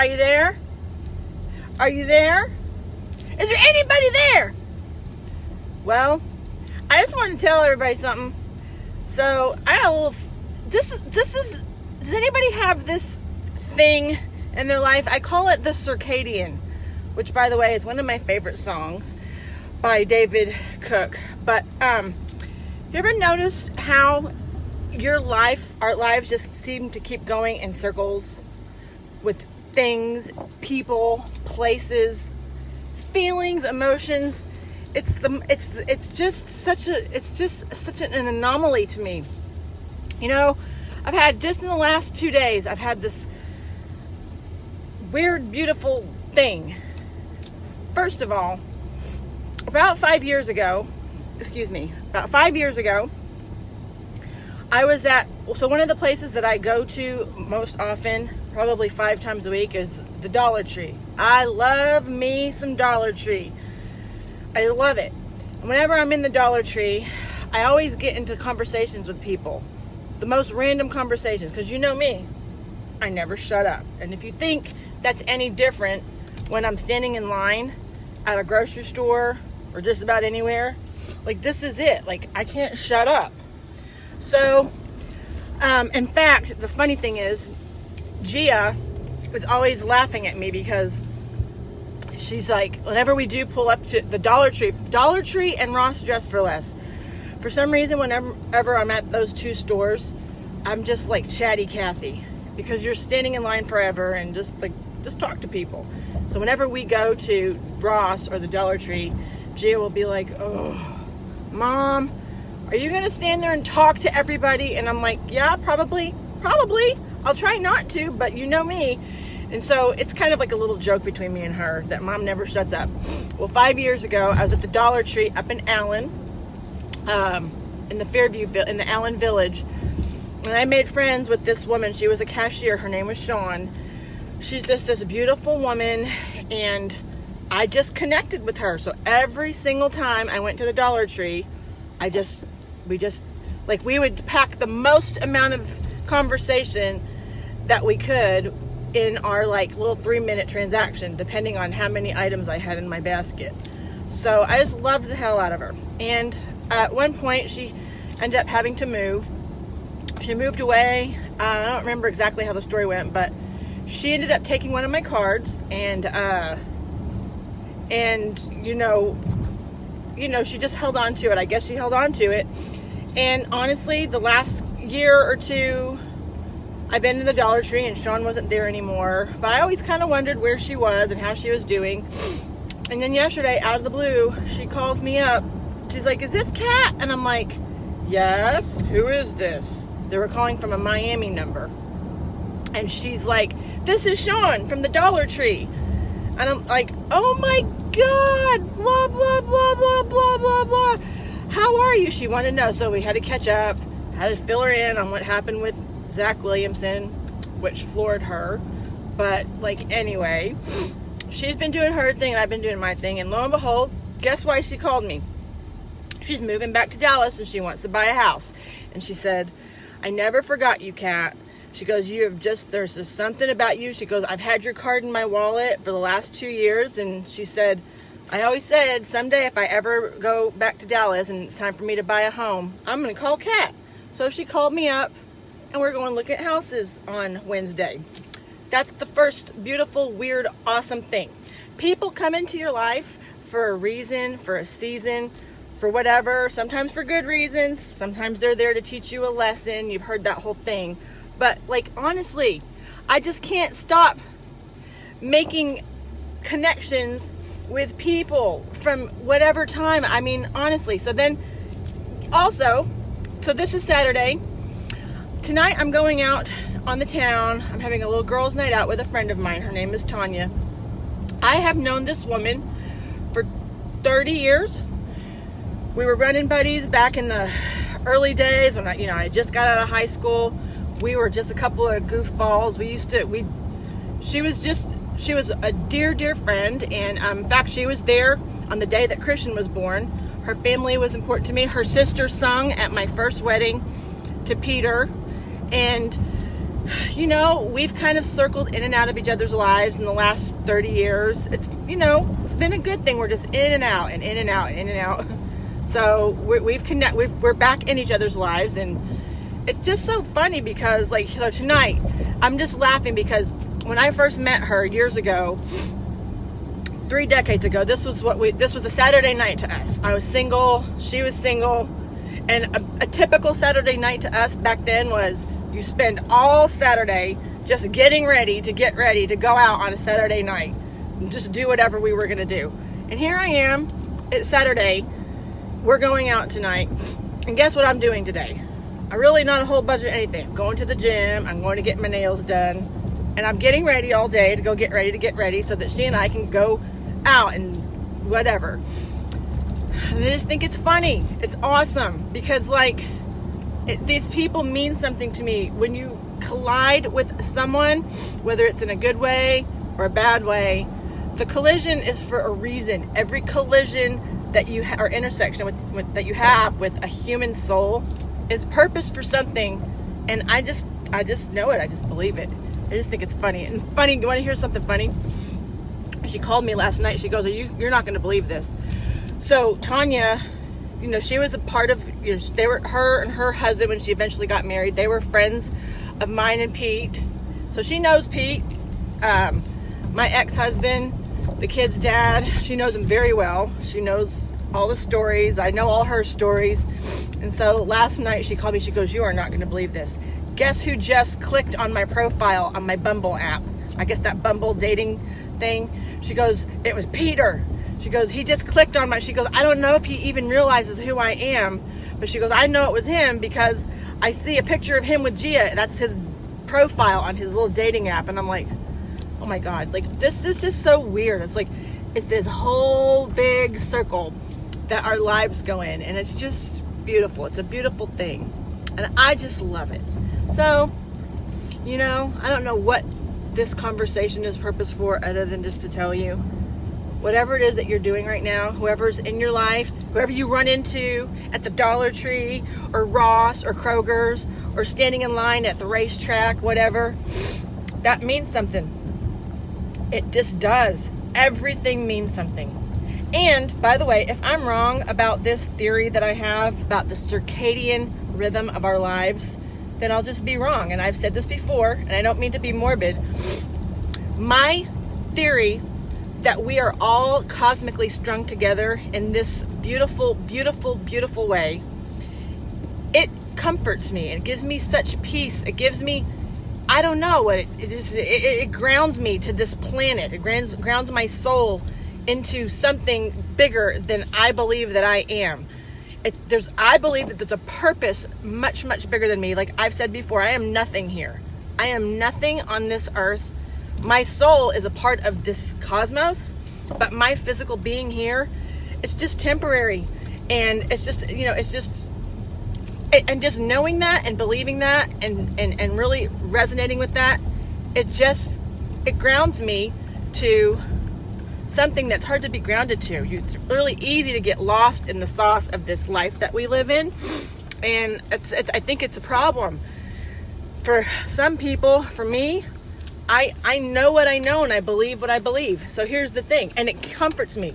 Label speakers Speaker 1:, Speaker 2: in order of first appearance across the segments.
Speaker 1: Are you there? Are you there? Is there anybody there? Well, I just want to tell everybody something. So I got a little. This is. Does anybody have this thing in their life? I call it the Circadian, which, by the way, is one of my favorite songs by David Cook. But you ever noticed how our lives just seem to keep going in circles with things, people, places, feelings, emotions? It's just such an anomaly to me. You know, I've had, just in the last 2 days, I've had this weird, beautiful thing. First of all, about 5 years ago, I was so one of the places that I go to most often, probably 5 times a week, is the Dollar Tree. I love me some Dollar Tree. I love it. And whenever I'm in the Dollar Tree, I always get into conversations with people. The most random conversations, because you know me, I never shut up. And if you think that's any different when I'm standing in line at a grocery store or just about anywhere, like, this is it. Like, I can't shut up. So, in fact, the funny thing is, Gia is always laughing at me because she's like, whenever we do pull up to the Dollar Tree and Ross Dress for Less, for some reason, whenever I'm at those two stores, I'm just like chatty Cathy, because you're standing in line forever and just talk to people. So whenever we go to Ross or the Dollar Tree, Gia will be like, "Oh, Mom, are you going to stand there and talk to everybody?" And I'm like, "Yeah, probably. I'll try not to, but you know me." And so it's kind of like a little joke between me and her that Mom never shuts up. Well, 5 years ago, I was at the Dollar Tree up in Allen, in the Allen Village, and I made friends with this woman. She was a cashier. Her name was Sean. She's just this beautiful woman, and I just connected with her. So every single time I went to the Dollar Tree, we would pack the most amount of conversation that we could in our little 3-minute transaction, depending on how many items I had in my basket. So I just loved the hell out of her. And at one point, she ended up having to move. She moved away. I don't remember exactly how the story went, but she ended up taking one of my cards, and she just held on to it. I guess she held on to it. And honestly, the last year or two, I've been to the Dollar Tree, and Sean wasn't there anymore. But I always kind of wondered where she was and how she was doing. And then yesterday, out of the blue, she calls me up. She's like, "Is this Kat?" And I'm like, "Yes, who is this?" They were calling from a Miami number. And she's like, "This is Sean from the Dollar Tree." And I'm like, "Oh my God, blah, blah, blah, blah, blah, blah, blah. How are you?" She wanted to know. So we had to catch up, had to fill her in on what happened with Zach Williamson, which floored her. But anyway, she's been doing her thing and I've been doing my thing. And lo and behold, guess why she called me? She's moving back to Dallas and she wants to buy a house. And she said, "I never forgot you, Kat." She goes, there's just something about you. She goes, "I've had your card in my wallet for the last 2 years." And she said, "I always said someday if I ever go back to Dallas and it's time for me to buy a home, I'm going to call Kat." So she called me up and we're going to look at houses on Wednesday. That's the first beautiful, weird, awesome thing. People come into your life for a reason, for a season, for whatever, sometimes for good reasons. Sometimes they're there to teach you a lesson. You've heard that whole thing. But honestly, I just can't stop making connections with people from whatever time. I mean, honestly. So then also, so this is Saturday. Tonight I'm going out on the town. I'm having a little girls' night out with a friend of mine. Her name is Tanya. I have known this woman for 30 years. We were running buddies back in the early days when I just got out of high school. We were just a couple of goofballs. She was a dear friend. And in fact, she was there on the day that Christian was born. Her family was important to me. Her sister sung at my first wedding to Peter. And we've kind of circled in and out of each other's lives in the last 30 years. It's been a good thing. We're just in and out and in and out and in and out. So we're back in each other's lives, and it's just so funny because so tonight I'm just laughing because when I first met her years ago, 3 decades ago, this was a Saturday night to us. I was single, she was single, and a typical Saturday night to us back then was you spend all Saturday just getting ready to go out on a Saturday night and just do whatever we were going to do. And here I am, it's Saturday, we're going out tonight, and guess what I'm doing today? I really not a whole bunch of anything. I'm going to the gym, I'm going to get my nails done, and I'm getting ready all day to go get ready so that she and I can go out and whatever. And I just think it's funny. It's awesome because these people mean something to me. When you collide with someone, whether it's in a good way or a bad way, the collision is for a reason. Every collision that you or intersection that you have with a human soul is purpose for something, and I just know it. I just believe it. I just think it's funny. And funny, you want to hear something funny? She called me last night. She goes, "You're not going to believe this." So Tanya, she was a part of, they were, her and her husband, when she eventually got married, they were friends of mine and Pete. So she knows Pete, my ex-husband, the kid's dad. She knows him very well. She knows all the stories. I know all her stories. And so last night she called me. She goes, "You are not going to believe this. Guess who just clicked on my profile on my Bumble app?" I guess that Bumble dating thing. She goes, "It was Peter." She goes, "He just clicked on she goes, "I don't know if he even realizes who I am," but she goes, "I know it was him because I see a picture of him with Gia. That's his profile on his little dating app." And I'm like, oh my God, this is just so weird. It's this whole big circle that our lives go in, and it's just beautiful. It's a beautiful thing, and I just love it. So, I don't know what this conversation is purpose for other than just to tell you, whatever it is that you're doing right now, whoever's in your life, whoever you run into at the Dollar Tree or Ross or Kroger's or standing in line at the racetrack, whatever, that means something. It just does. Everything means something. And by the way, if I'm wrong about this theory that I have about the circadian rhythm of our lives, then I'll just be wrong. And I've said this before, and I don't mean to be morbid. My theory that we are all cosmically strung together in this beautiful, beautiful, beautiful way, it comforts me. It gives me such peace. It gives me, I don't know what it is. It grounds me to this planet. It grounds my soul into something bigger than I believe that I am. I believe that there's a purpose much, much bigger than me. Like I've said before, I am nothing here. I am nothing on this earth. My soul is a part of this cosmos, but my physical being here, it's just temporary. And it's just, and just knowing that and believing that and really resonating with that, it grounds me to something that's hard to be grounded to. It's really easy to get lost in the sauce of this life that we live in. And I think it's a problem for some people. For me, I know what I know and I believe what I believe. So here's the thing, and it comforts me.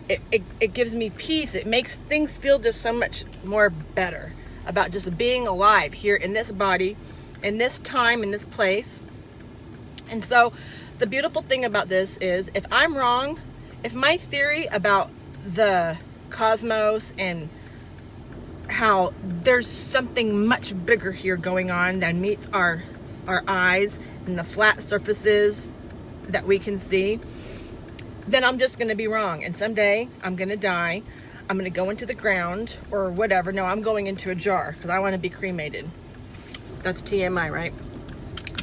Speaker 1: It gives me peace. It makes things feel just so much more better about just being alive here in this body, in this time, in this place. And so the beautiful thing about this is, if I'm wrong, if my theory about the cosmos and how there's something much bigger here going on than meets our eyes and the flat surfaces that we can see, then I'm just going to be wrong. And someday I'm going to die. I'm going to go into the ground or whatever. No, I'm going into a jar because I want to be cremated. That's TMI, right?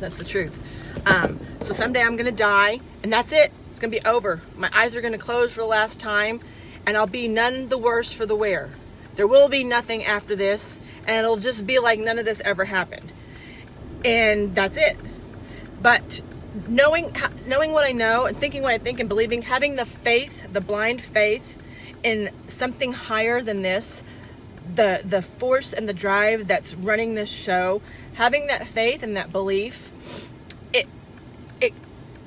Speaker 1: That's the truth. So someday I'm going to die, and that's it. It's going to be over. My eyes are going to close for the last time, and I'll be none the worse for the wear. There will be nothing after this, and it'll just be like none of this ever happened. And that's it. But knowing what I know and thinking what I think and believing, having the faith, the blind faith in something higher than this, the force and the drive that's running this show, having that faith and that belief,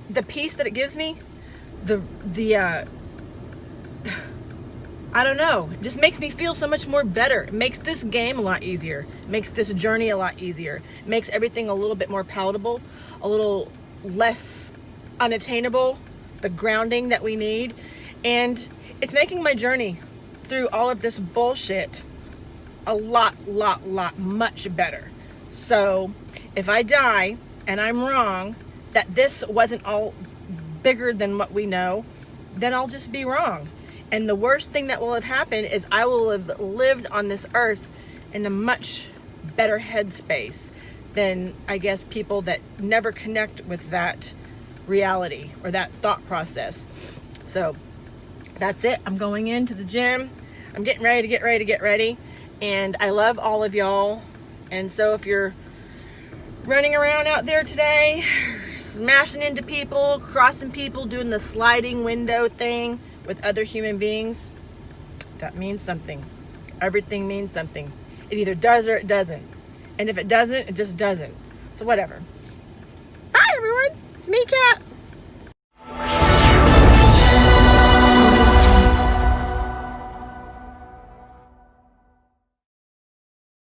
Speaker 1: the peace that it gives me, I don't know, it just makes me feel so much more better. It makes this game a lot easier. It makes this journey a lot easier. It makes everything a little bit more palatable, a little less unattainable, the grounding that we need. And it's making my journey through all of this bullshit a lot much better. So if I die and I'm wrong, that this wasn't all bigger than what we know, then I'll just be wrong. And the worst thing that will have happened is I will have lived on this earth in a much better headspace than, I guess, people that never connect with that reality or that thought process. So that's it. I'm going into the gym. I'm getting ready to get ready. And I love all of y'all. And so if you're running around out there today, smashing into people, crossing people, doing the sliding window thing with other human beings, that means something. Everything means something. It either does or it doesn't. And if it doesn't, it just doesn't. So whatever. Bye, everyone. It's me, Kat.